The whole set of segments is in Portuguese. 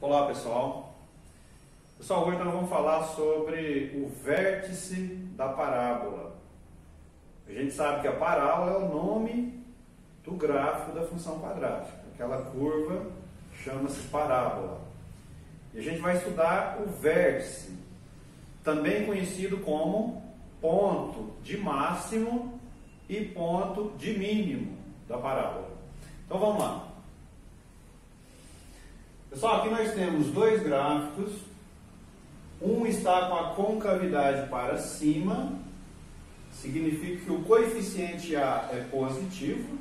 Olá pessoal, hoje nós vamos falar sobre o vértice da parábola. A gente sabe que a parábola é o nome do gráfico da função quadrática. Aquela curva chama-se parábola. E a gente vai estudar o vértice, também conhecido como ponto de máximo e ponto de mínimo da parábola. Então vamos lá. Pessoal, aqui nós temos dois gráficos. Um está com a concavidade para cima, significa que o coeficiente A é positivo.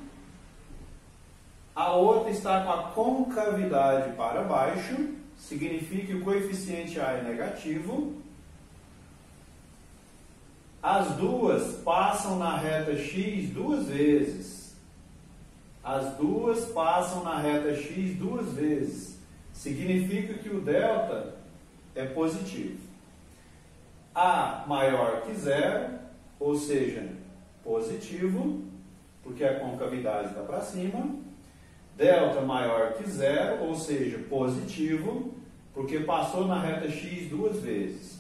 A outra está com a concavidade para baixo, significa que o coeficiente A é negativo. As duas passam na reta x duas vezes. As duas passam na reta x duas vezes. Significa que o delta é positivo. A maior que zero, ou seja, positivo, porque a concavidade está para cima. Delta maior que zero, ou seja, positivo, porque passou na reta x duas vezes.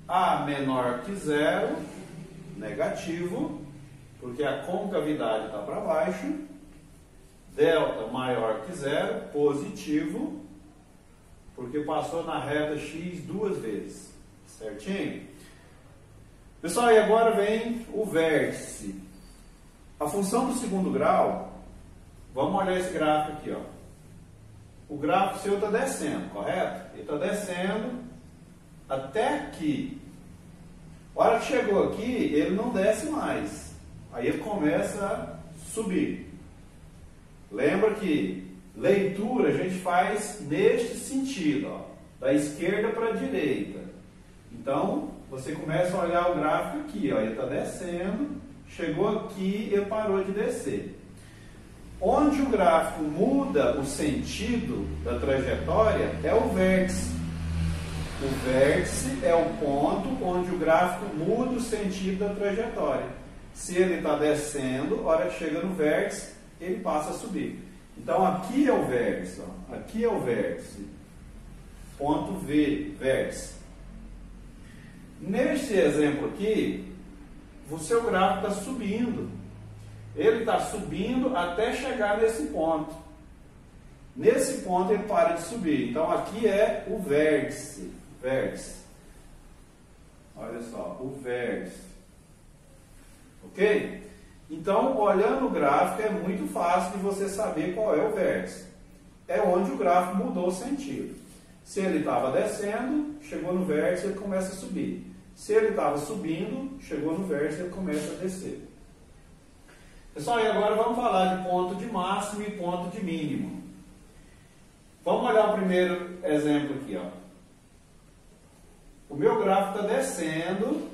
A menor que zero, negativo, porque a concavidade está para baixo. Delta maior que zero, positivo, porque passou na reta x duas vezes. Certinho? Pessoal, e agora vem o vértice. A função do segundo grau, vamos olhar esse gráfico aqui, ó. O gráfico seu está descendo, correto? Ele está descendo até aqui. A hora que chegou aqui, ele não desce mais. Aí ele começa a subir. Lembra que leitura a gente faz neste sentido, ó, da esquerda para a direita. Então, você começa a olhar o gráfico aqui, ó, ele está descendo, chegou aqui, ele parou de descer. Onde o gráfico muda o sentido da trajetória é o vértice. O vértice é o ponto onde o gráfico muda o sentido da trajetória. Se ele está descendo, a hora que chega no vértice, ele passa a subir. Então aqui é o vértice, ó. Aqui é o vértice. Ponto V, vértice. Neste exemplo aqui, o seu gráfico está subindo. Ele está subindo até chegar nesse ponto. Nesse ponto ele para de subir. Então aqui é o vértice. Vértice. Olha só, o vértice. Ok? Então, olhando o gráfico, é muito fácil de você saber qual é o vértice. É onde o gráfico mudou o sentido. Se ele estava descendo, chegou no vértice, ele começa a subir. Se ele estava subindo, chegou no vértice, ele começa a descer. Pessoal, e agora vamos falar de ponto de máximo e ponto de mínimo. Vamos olhar o primeiro exemplo aqui, ó. O meu gráfico está descendo,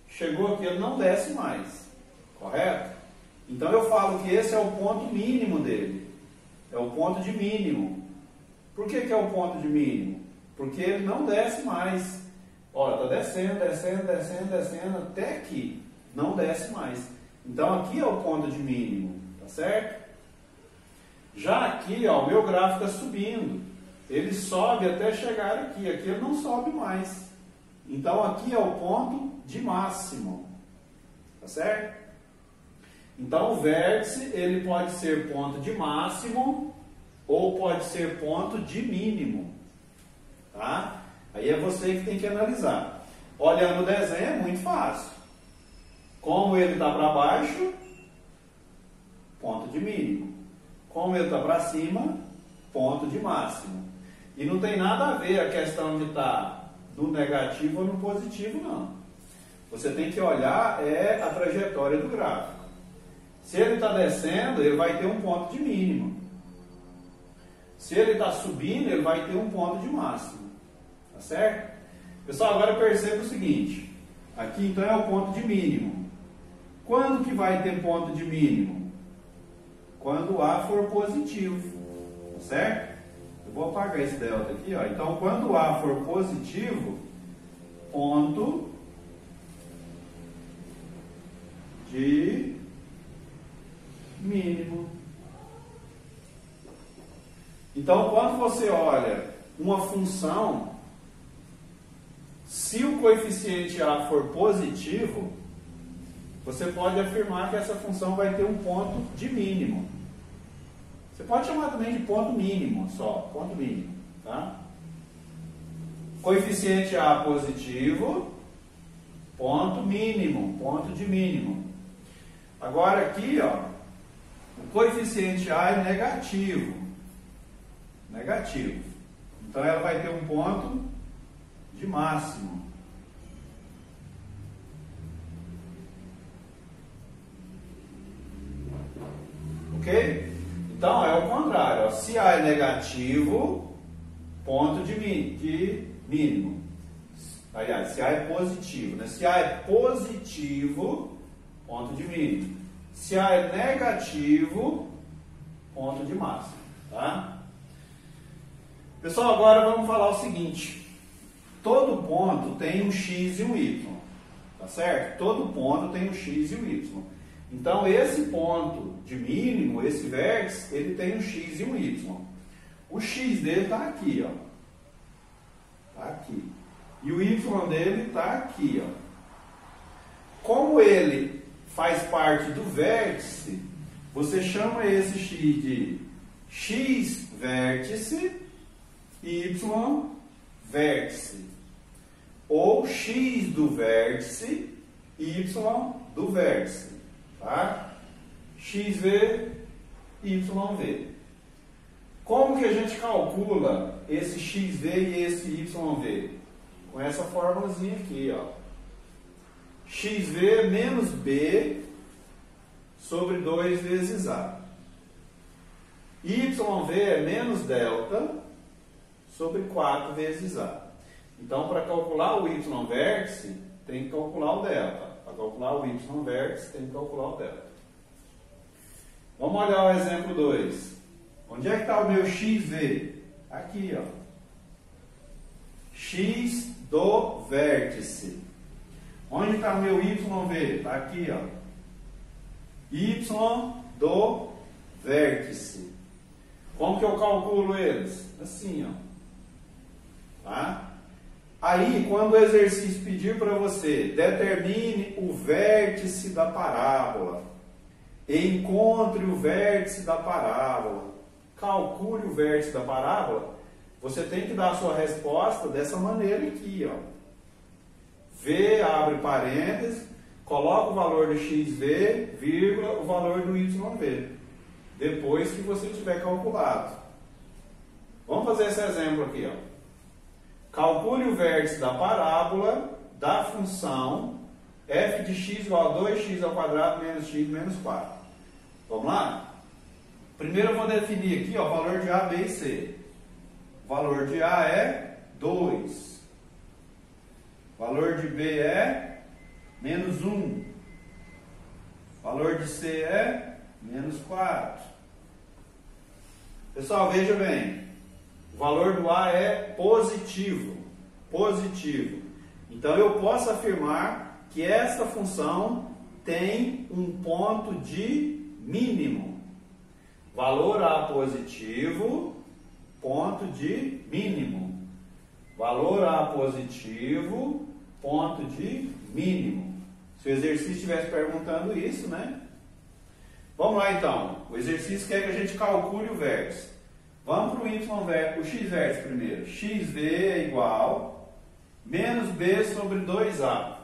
chegou aqui, ele não desce mais. Correto? Então eu falo que esse é o ponto mínimo dele. É o ponto de mínimo. Por que é o ponto de mínimo? Porque ele não desce mais. Olha, está descendo, descendo, descendo, descendo até aqui. Não desce mais. Então aqui é o ponto de mínimo. Tá certo? Já aqui, ó, o meu gráfico está subindo. Ele sobe até chegar aqui. Aqui ele não sobe mais. Então aqui é o ponto de máximo. Tá certo? Então o vértice ele pode ser ponto de máximo ou pode ser ponto de mínimo. Tá? Aí é você que tem que analisar. Olhando o desenho é muito fácil. Como ele está para baixo, ponto de mínimo. Como ele está para cima, ponto de máximo. E não tem nada a ver a questão de estar no negativo ou no positivo, não. Você tem que olhar a trajetória do gráfico. Se ele está descendo, ele vai ter um ponto de mínimo. Se ele está subindo, ele vai ter um ponto de máximo. Tá certo? Pessoal, agora perceba o seguinte. Aqui então é o ponto de mínimo. Quando que vai ter ponto de mínimo? Quando A for positivo. Tá certo? Eu vou apagar esse delta aqui, ó. Então, quando A for positivo, ponto de mínimo. Então, quando você olha uma função, se o coeficiente A for positivo, você pode afirmar que essa função vai ter um ponto de mínimo. Você pode chamar também de ponto mínimo, só, ponto mínimo, tá? Coeficiente A positivo, ponto mínimo, ponto de mínimo. Agora aqui, ó, o coeficiente A é negativo. Negativo. Então ela vai ter um ponto de máximo. Ok? Então é o contrário. Ó. Se A é negativo, ponto de mínimo. Aliás, se A é positivo. Né? Se A é positivo, ponto de mínimo. Se A é negativo, ponto de máximo. Tá? Pessoal, agora vamos falar o seguinte. Todo ponto tem um x e um y. Tá certo? Todo ponto tem um x e um y. Então, esse ponto de mínimo, esse vértice, ele tem um x e um y. O x dele está aqui, ó. Está aqui. E o y dele está aqui, ó. Como ele faz parte do vértice, você chama esse x de x vértice e y vértice. Ou x do vértice e y do vértice. Tá? XV, YV. Como que a gente calcula esse XV e esse YV? Com essa formulazinha aqui, ó. XV menos B sobre 2 vezes A. YV é menos delta sobre 4 vezes A. Então, para calcular o Y vértice, tem que calcular o delta. Para calcular o Y vértice, tem que calcular o delta. Vamos olhar o exemplo 2. Onde é que está o meu XV? Aqui, ó. X do vértice. Onde está o meu YV? Está aqui, ó. Y do vértice. Como que eu calculo eles? Assim, ó. Tá? Aí, quando o exercício pedir para você, determine o vértice da parábola, encontre o vértice da parábola, calcule o vértice da parábola, você tem que dar a sua resposta dessa maneira aqui, ó. V, abre parênteses, coloca o valor do XV, vírgula, o valor do YV, depois que você tiver calculado. Vamos fazer esse exemplo aqui, ó. Calcule o vértice da parábola da função f de x igual a 2x ao quadrado menos x menos 4. Vamos lá? Primeiro eu vou definir aqui, ó, o valor de A, B e C. O valor de A é 2. O valor de B é menos 1. O valor de C é menos 4. Pessoal, veja bem. O valor do A é positivo. Positivo. Então, eu posso afirmar que esta função tem um ponto de mínimo. Valor A positivo, ponto de mínimo. Valor A positivo, ponto de mínimo. Se o exercício estivesse perguntando isso, né? Vamos lá, então. O exercício quer que a gente calcule o vértice. Vamos para o x vértice primeiro. XV é igual menos B sobre 2A.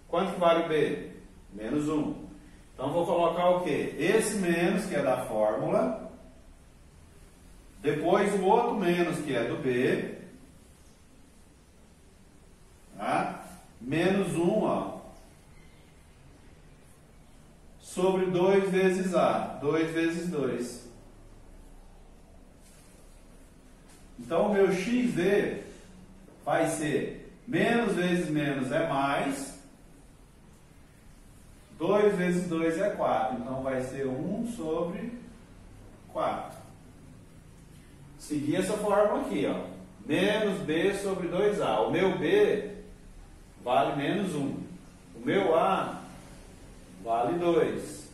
Quanto que vale o B? Menos 1. Então, vou colocar o quê? Esse menos, que é da fórmula. Depois, o outro menos, que é do B. Tá? Menos 1, ó. Sobre 2 vezes A. 2 vezes 2. Então, o meu XV vai ser menos vezes menos é mais. 2 vezes 2 é 4. Então, vai ser 1 sobre 4. Seguir essa fórmula aqui, ó. Menos B sobre 2A. O meu B vale menos 1. O meu A vale 2.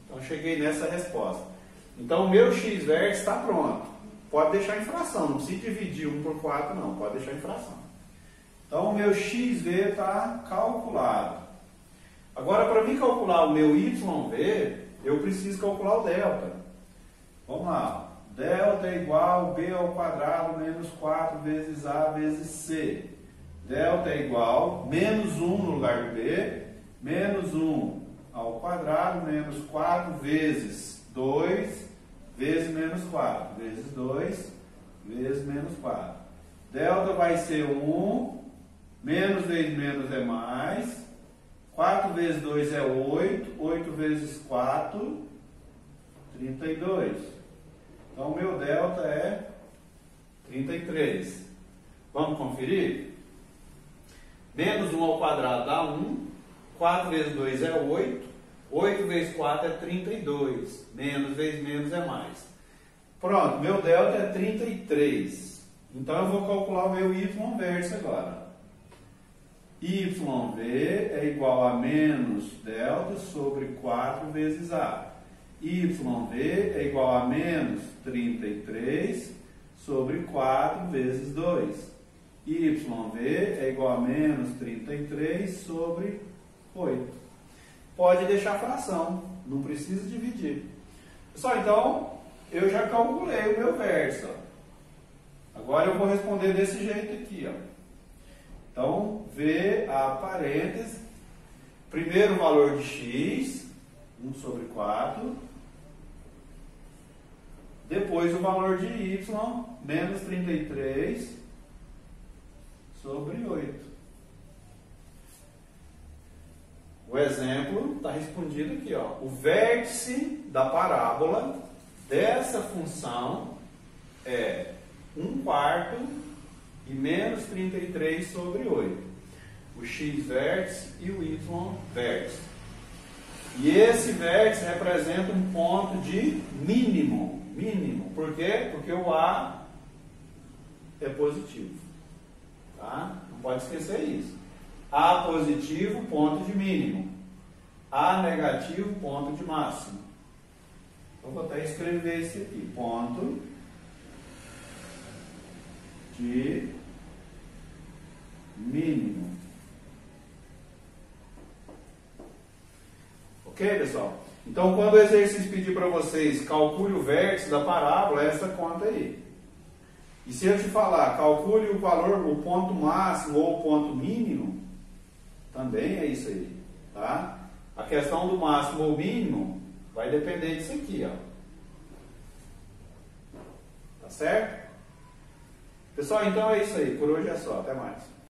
Então, cheguei nessa resposta. Então, o meu x vértice está pronto. pode deixar em fração, não precisa dividir 1 por 4 não, pode deixar em fração. Então o meu XV está calculado. Agora, para mim calcular o meu YV, eu preciso calcular o delta. Vamos lá. Delta é igual a B ao quadrado menos 4 vezes A vezes C. Delta é igual a menos 1 no lugar do B, menos 1 ao quadrado menos 4 vezes 2 vezes menos 4. Vezes 2 vezes menos 4. Delta vai ser 1, menos vezes menos é mais. 4 vezes 2 é 8, 8 vezes 4, 32. Então, o meu delta é 33. Vamos conferir? Menos 1 ao quadrado dá 1, 4 vezes 2 é 8, 8 vezes 4 é 32, menos vezes menos é mais. Pronto, meu delta é 33. Então, eu vou calcular o meu y verso agora. YV é igual a menos delta sobre 4 vezes A. YV é igual a menos 33 sobre 4 vezes 2. YV é igual a menos 33 sobre 8. Pode deixar fração, não precisa dividir. Pessoal, então, eu já calculei o meu verso. Agora eu vou responder desse jeito aqui, ó. Então, V, A parênteses, primeiro o valor de x, 1 sobre 4, depois o valor de y, menos 33 sobre 8. O exemplo está respondido aqui, ó. O vértice da parábola dessa função é 1/4 e menos 33 sobre 8. O x vértice e o y vértice. E esse vértice representa um ponto de mínimo. Mínimo. Por quê? Porque o A é positivo. Tá? Não pode esquecer isso. A positivo, ponto de mínimo. A negativo, ponto de máximo. Eu vou até escrever esse aqui. Ponto de mínimo. Ok, pessoal? Então, quando o exercício pedir para vocês calcule o vértice da parábola, essa conta aí. E se eu te falar calcule o valor, o ponto máximo ou o ponto mínimo, também é isso aí, tá? A questão do máximo ou mínimo vai depender disso aqui, ó. Tá certo? Pessoal, então é isso aí. Por hoje é só. Até mais.